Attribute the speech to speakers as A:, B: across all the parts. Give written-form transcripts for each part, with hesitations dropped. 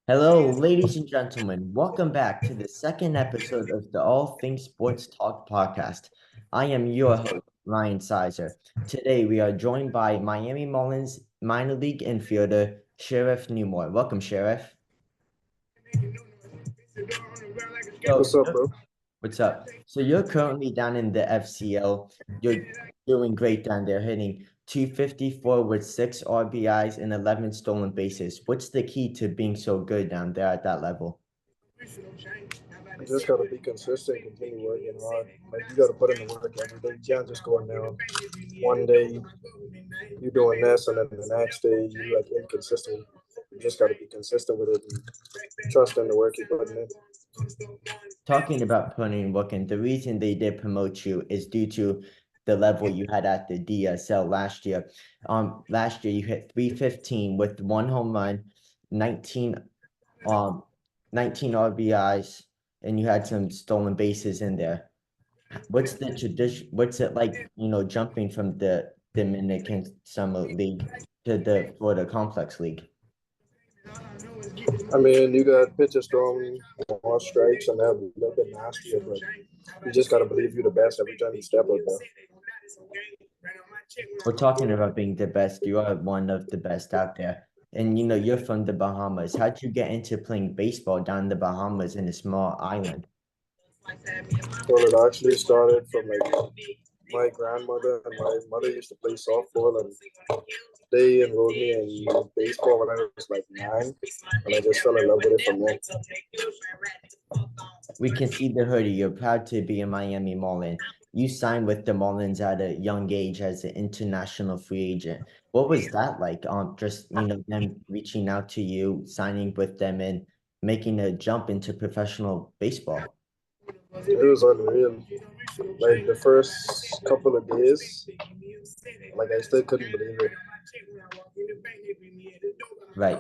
A: Hello, ladies and gentlemen. Welcome back to the second episode of the All Things Sports Talk podcast. I am your host, Ryan Sizer. Today, we are joined by Miami Marlins minor league infielder, Cherif Neymour. Welcome, Cherif.
B: What's up, bro?
A: What's up? So you're currently down in the FCL. You're doing great down there, hitting 254 with 6 RBIs and 11 stolen bases. What's the key to being so good down there at that level?
B: You just gotta be consistent, continue working hard. Like you gotta put in the work every day. You can't just go in there one day you doing this and then the next day you like inconsistent. You just gotta be consistent with it and trust in the work you're putting in.
A: Talking about putting work in, the reason they did promote you is due to the level you had at the DSL last year. Last year you hit 315 with one home run, 19 um 19 RBIs, and you had some stolen bases in there. What's the tradition? What's it like, jumping from the Dominican Summer League to the Florida Complex League?
B: I mean, you got pitchers throwing more strikes and they're a little bit nastier, but you just gotta believe you're the best every time you step out there.
A: We're talking about being the best. You are one of the best out there. And you're from the Bahamas. How'd you get into playing baseball down in the Bahamas in a small island?
B: Well, it actually started from like my grandmother and my mother used to play softball, and they enrolled me in baseball when I was like 9, and I just fell in love with it from there.
A: We can see the hoodie. You're proud to be a Miami Marlin. You signed with the Marlins at a young age as an international free agent. What was that like? Just them reaching out to you, signing with them, and making a jump into professional baseball.
B: It was unreal. Like the first couple of days, like I still couldn't believe it.
A: Right.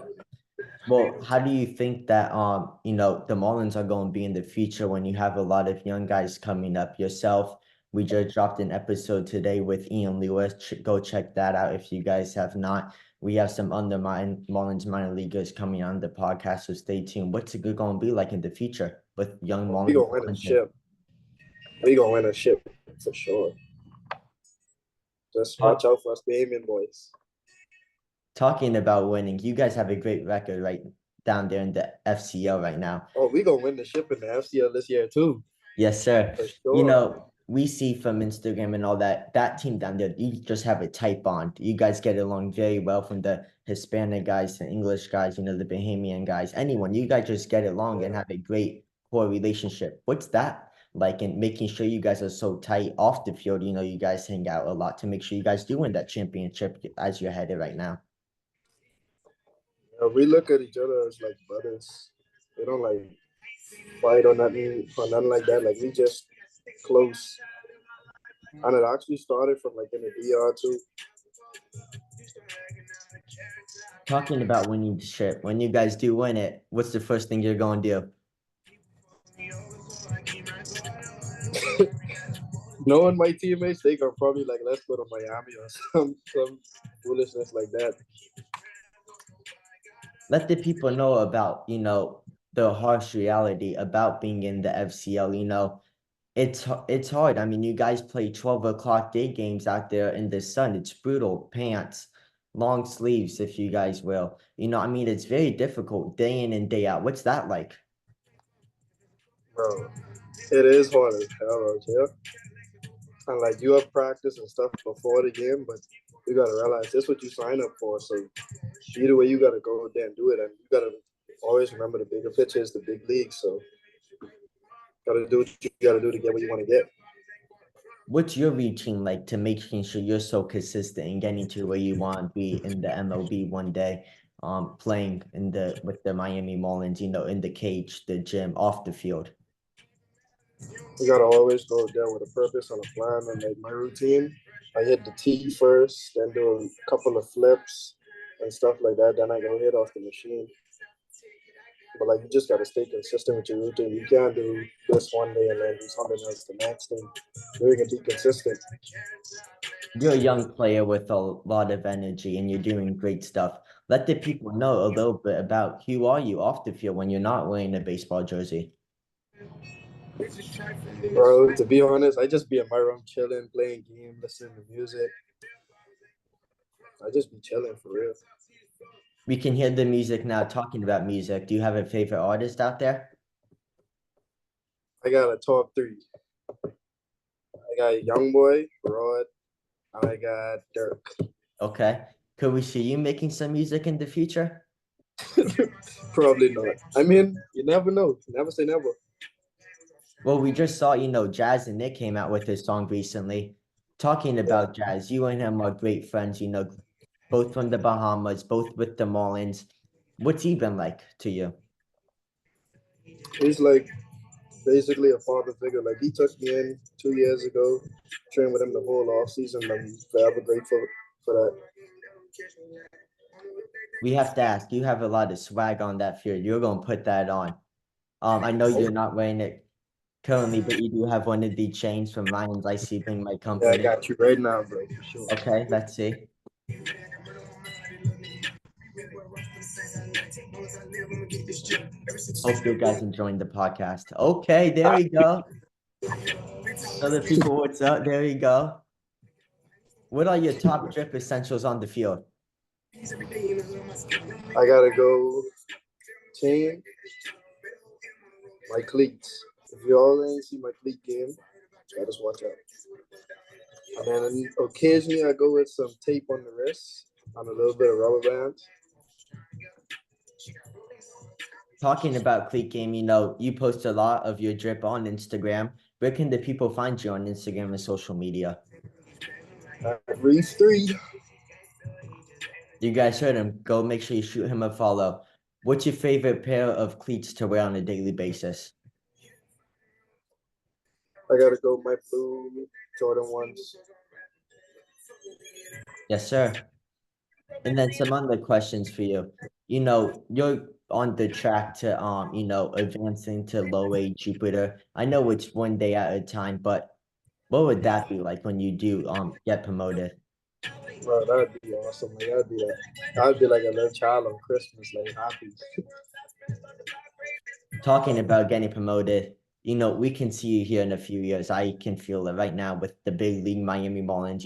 A: Well, how do you think that the Marlins are going to be in the future when you have a lot of young guys coming up? Yourself, we just dropped an episode today with Ian Lewis. Go check that out if you guys have not. We have some Marlins minor leaguers coming on the podcast, so stay tuned. What's it going to be like in the future with young
B: We
A: Marlins
B: gonna win a
A: content?
B: ship. We gonna win a ship for sure. Just watch out for us, Bahamian boys.
A: Talking about winning, you guys have a great record right down there in the FCL right now.
B: Oh, we gonna win the ship in the FCL this year too.
A: Yes, sir.
B: For sure.
A: We see from Instagram and all that team down there, you just have a tight bond. You guys get along very well from the Hispanic guys, the English guys, the Bahamian guys, anyone. You guys just get along and have a great core relationship. What's that like in making sure you guys are so tight off the field? You guys hang out a lot to make sure you guys do win that championship as you're headed right now.
B: We look at each other as like brothers. We don't like fight or nothing like that. Like we just close. And it actually started from like in the DR too.
A: Talking about winning the ship, when you guys do win it, what's the first thing you're going to do?
B: Knowing my teammates, they are probably like, let's go to Miami or some foolishness like that.
A: Let the people know about, the harsh reality about being in the FCL. It's hard. I mean, you guys play 12 o'clock day games out there in the sun. It's brutal. Pants, long sleeves, if you guys will. I mean, it's very difficult day in and day out. What's that like?
B: Bro, it is hard as hell out here. And like you have practice and stuff before the game, but you gotta realize this is what you sign up for. So either way, you gotta go there and do it, and you gotta always remember the bigger picture is the big league. So gotta do what you gotta do to get what you want to get.
A: What's your routine like to making sure you're so consistent and getting to where you want to be in the MLB one day, playing with the Miami Marlins, in the cage, the gym, off the field?
B: You gotta always go there with a purpose and a plan. And like my routine, I hit the tee first, then do a couple of flips and stuff like that. Then I go hit off the machine. But like you just gotta stay consistent with your routine. You can't do this one day and then do something else the next day. You can be consistent.
A: You're a young player with a lot of energy and you're doing great stuff. Let the people know a little bit about who are you off the field when you're not wearing a baseball jersey.
B: Bro, to be honest, I just be in my room chilling, playing game, listening to music. I just be chilling for real.
A: We can hear the music now. Talking about music, do you have a favorite artist out there?
B: I got a top three. I got Youngboy, Rod, and I got Dirk.
A: Okay. Could we see you making some music in the future?
B: Probably not. I mean, you never know. Never say never.
A: Well, we just saw, Jazz and Nick came out with this song recently. Talking about Jazz, you and him are great friends, both from the Bahamas, both with the Marlins. What's he been like to you?
B: He's like basically a father figure. Like he took me in 2 years ago, trained with him the whole off season. I'm forever grateful for that.
A: We have to ask, you have a lot of swag on that field. You're gonna put that on. I know you're not wearing it currently, but you do have one of the chains from Lions I see being my
B: Yeah, I
A: company.
B: got you right now, bro. For sure.
A: Okay, let's see. Hope you guys enjoying the podcast. Okay, there we go. Tell the people what's up. There you go. What are your top drip essentials on the field?
B: I gotta go chain, my cleats. If you all ain't see my cleat game, I just watch out. And then occasionally I go with some tape on the wrist and a little bit of rubber bands.
A: Talking about cleat game, you post a lot of your drip on Instagram. Where can the people find you on Instagram and social media?
B: Reese 3.
A: You guys heard him. Go make sure you shoot him a follow. What's your favorite pair of cleats to wear on a daily basis?
B: I gotta go my blue Jordan ones.
A: Yes, sir. And then some other questions for you. You're on the track to advancing to low A Jupiter. I know it's one day at a time, but what would that be like when you do get promoted?
B: Bro, that'd be awesome. Like, that'd be like a little child on Christmas, like happy.
A: Talking about getting promoted, we can see you here in a few years. I can feel it right now with the big league Miami Marlins,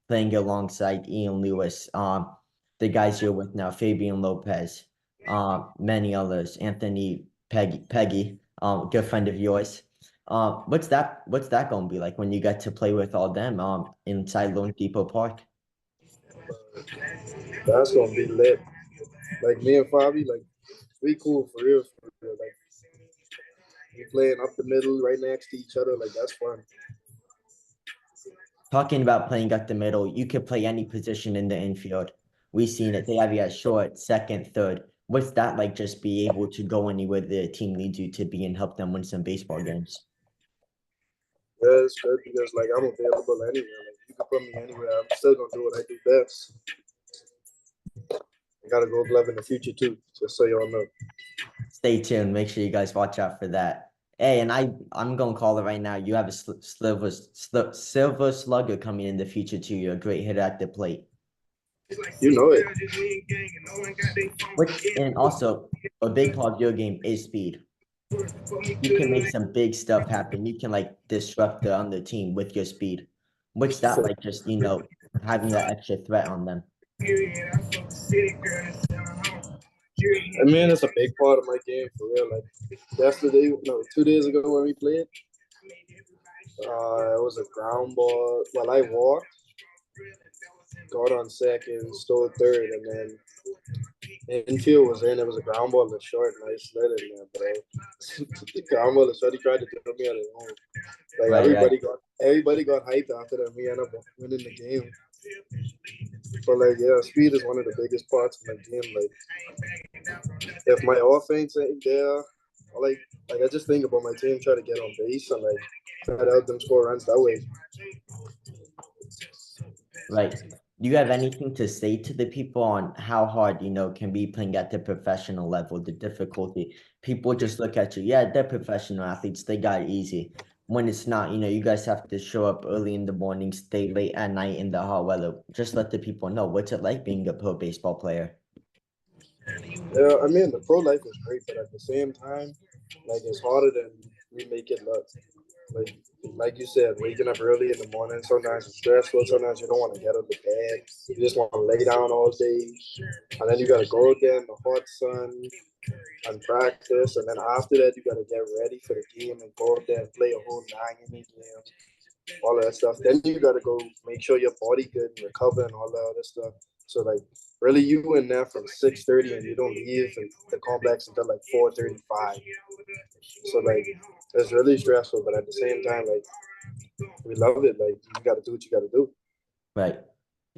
A: playing alongside Ian Lewis, the guys you're with now, Fabian Lopez, many others, Anthony Peggy, good friend of yours. What's that gonna be like when you get to play with all them inside loanDepot Park?
B: That's gonna be lit. Like me and Fabi, like we cool for real, for real. Like we playing up the middle, right next to each other. Like that's fun.
A: Talking about playing up the middle, you could play any position in the infield. We've seen it. They have you at short, second, third. What's that like? Just be able to go anywhere the team needs you to be and help them win some baseball games.
B: Yeah, it's good because like I'm available anywhere. Like you can put me anywhere. I'm still gonna do what I do best. I got a Gold Glove in the future too, just so y'all know.
A: Stay tuned. Make sure you guys watch out for that. Hey, and I'm gonna call it right now. You have a silver slugger coming in the future too. You're a great hitter at the plate.
B: You know it.
A: And also a big part of your game is speed. You can make some big stuff happen. You can like disrupt the other team with your speed. What's that like? Just having that extra threat on them.
B: I mean, it's a big part of my game for real. Like yesterday, no, 2 days ago when we played, it was a ground ball. Well, I walked, got on second, stole third, and then infield was in. It was a ground ball to short, and I slid in there, bro. The ground ball to short. He tried to throw me on his own. Like everybody got hyped after that. We ended up winning the game. But like, yeah, speed is one of the biggest parts of my game. Like, if my offense ain't there, I just think about my team, try to get on base and like try to help them score runs that way.
A: Right. Do you have anything to say to the people on how hard, can be playing at the professional level, the difficulty? People just look at you, yeah, they're professional athletes, they got it easy. When it's not, you guys have to show up early in the morning, stay late at night in the hot weather. Just let the people know what's it like being a pro baseball player.
B: Yeah, I mean the pro life is great, but at the same time, like it's harder than we make it look. Like like you said, waking up early in the morning. Sometimes it's stressful. Sometimes you don't want to get out of the bed. You just want to lay down all day, and then you gotta go there in the hot sun and practice, and then after that you gotta get ready for the game and go out there and play a whole 9 inning game, all of that stuff. Then you gotta go make sure your body good and recover and all that other stuff. So like really you in there from 6:30 and you don't leave the complex until like 4:35. So like it's really stressful, but at the same time, like we love it. Like you gotta do what you gotta do.
A: Right.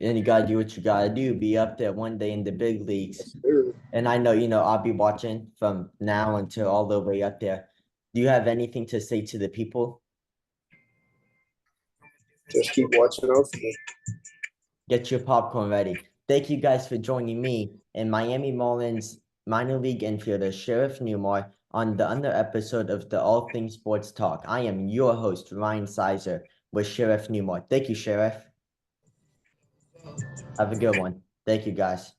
A: And you gotta do what you gotta do, be up there one day in the big leagues. And I know, I'll be watching from now until all the way up there. Do you have anything to say to the people?
B: Just keep watching out for me.
A: Get your popcorn ready. Thank you guys for joining me and Miami Marlins minor league infielder Cherif Neymour on the other episode of the All Things Sports Talk. I am your host, Ryan Sizer, with Cherif Neymour. Thank you, Cherif. Have a good one. Thank you, guys.